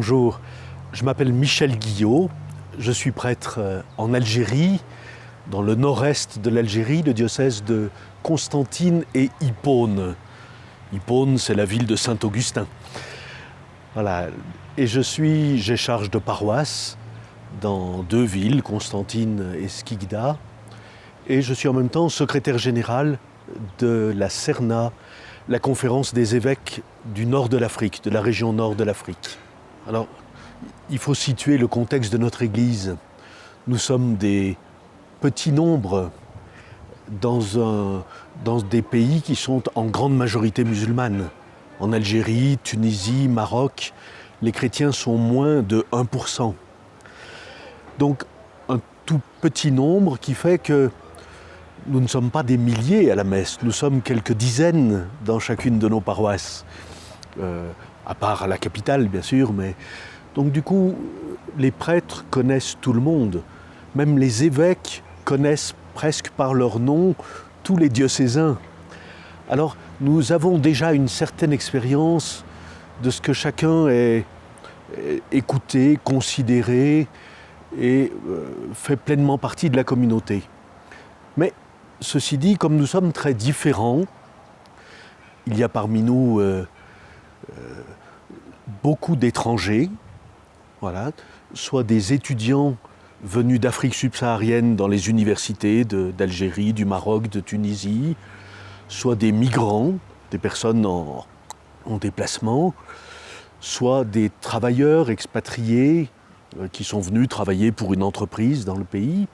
Bonjour, je m'appelle Michel Guillot, je suis prêtre en Algérie, dans le nord-est de l'Algérie, le diocèse de Constantine et Hippone. Hippone, c'est la ville de Saint-Augustin. Voilà. Et j'ai charge de paroisse dans deux villes, Constantine et Skikda. Et je suis en même temps secrétaire général de la CERNA, la conférence des évêques du nord de l'Afrique, de la région nord de l'Afrique. Alors, il faut situer le contexte de notre Église. Nous sommes des petits nombres dans des pays qui sont en grande majorité musulmanes. En Algérie, Tunisie, Maroc, les chrétiens sont moins de 1%. Donc, un tout petit nombre qui fait que nous ne sommes pas des milliers à la messe, nous sommes quelques dizaines dans chacune de nos paroisses. À part à la capitale, bien sûr, mais... Donc du coup, les prêtres connaissent tout le monde. Même les évêques connaissent presque par leur nom tous les diocésains. Alors, nous avons déjà une certaine expérience de ce que chacun est écouté, considéré et fait pleinement partie de la communauté. Mais ceci dit, comme nous sommes très différents, il y a parmi nous beaucoup d'étrangers, voilà, soit des étudiants venus d'Afrique subsaharienne dans les universités d'Algérie, du Maroc, de Tunisie, soit des migrants, des personnes en déplacement, soit des travailleurs expatriés qui sont venus travailler pour une entreprise dans le pays,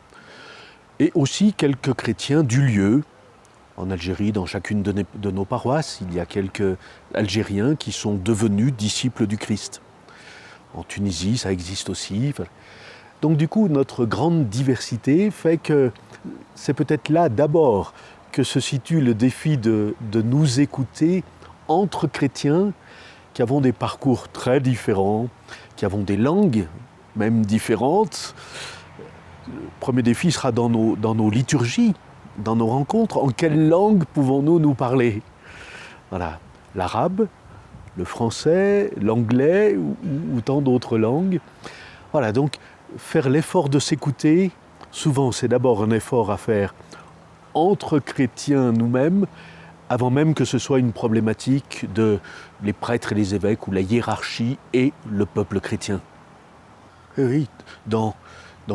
et aussi quelques chrétiens du lieu. En Algérie, dans chacune de nos paroisses, il y a quelques Algériens qui sont devenus disciples du Christ. En Tunisie, ça existe aussi. Donc du coup, notre grande diversité fait que c'est peut-être là d'abord que se situe le défi de nous écouter entre chrétiens qui avons des parcours très différents, qui avons des langues même différentes. Le premier défi sera dans nos liturgies, dans nos rencontres. En quelle langue pouvons-nous nous parler? Voilà, l'arabe, le français, l'anglais ou tant d'autres langues. Voilà, donc faire l'effort de s'écouter, souvent c'est d'abord un effort à faire entre chrétiens nous-mêmes, avant même que ce soit une problématique de les prêtres et les évêques ou la hiérarchie et le peuple chrétien. Et oui, dans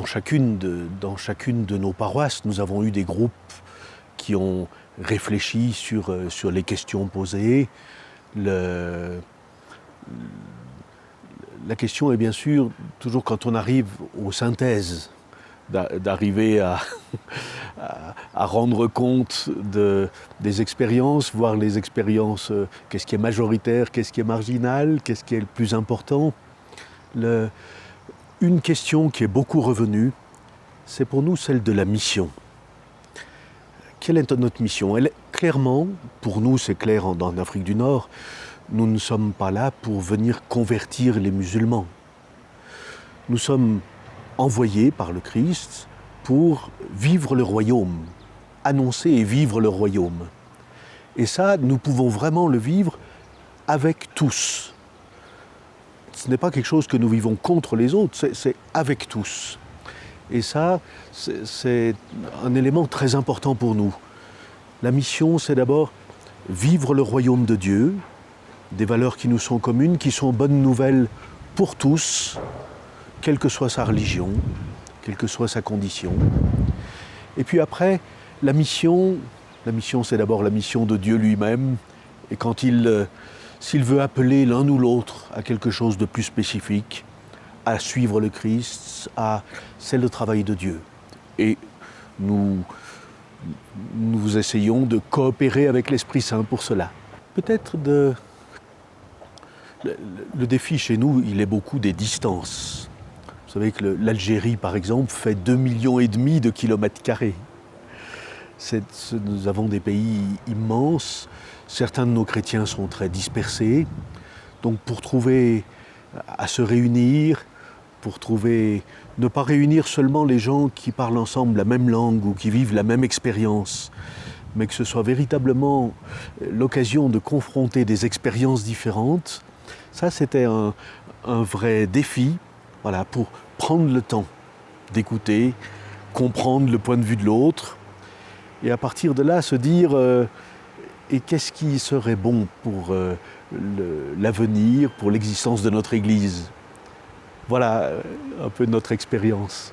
chacune de nos paroisses, nous avons eu des groupes qui ont réfléchi sur les questions posées. La question est bien sûr, toujours quand on arrive aux synthèses, d'arriver à rendre compte des expériences, voir les expériences, qu'est-ce qui est majoritaire, qu'est-ce qui est marginal, qu'est-ce qui est le plus important. Une question qui est beaucoup revenue, c'est pour nous celle de la mission. Quelle est notre mission? Elle est clairement, pour nous c'est clair en Afrique du Nord, nous ne sommes pas là pour venir convertir les musulmans. Nous sommes envoyés par le Christ pour vivre le royaume, annoncer et vivre le royaume. Et ça, nous pouvons vraiment le vivre avec tous. Ce n'est pas quelque chose que nous vivons contre les autres, c'est avec tous. Et ça, c'est un élément très important pour nous. La mission, c'est d'abord vivre le royaume de Dieu, des valeurs qui nous sont communes, qui sont bonnes nouvelles pour tous, quelle que soit sa religion, quelle que soit sa condition. Et puis après, la mission, c'est d'abord la mission de Dieu lui-même. Et quand s'il veut appeler l'un ou l'autre à quelque chose de plus spécifique, à suivre le Christ, c'est le travail de Dieu. Et nous essayons de coopérer avec l'Esprit Saint pour cela. Peut-être le défi chez nous, il est beaucoup des distances. Vous savez que l'Algérie, par exemple, fait 2,5 millions de kilomètres carrés. Nous avons des pays immenses. Certains de nos chrétiens sont très dispersés. Donc pour trouver à se réunir, ne pas réunir seulement les gens qui parlent ensemble la même langue ou qui vivent la même expérience, mais que ce soit véritablement l'occasion de confronter des expériences différentes, ça c'était un vrai défi, voilà, pour prendre le temps d'écouter, comprendre le point de vue de l'autre, et à partir de là se dire et qu'est-ce qui serait bon pour l'avenir, pour l'existence de notre Église. Voilà un peu notre expérience.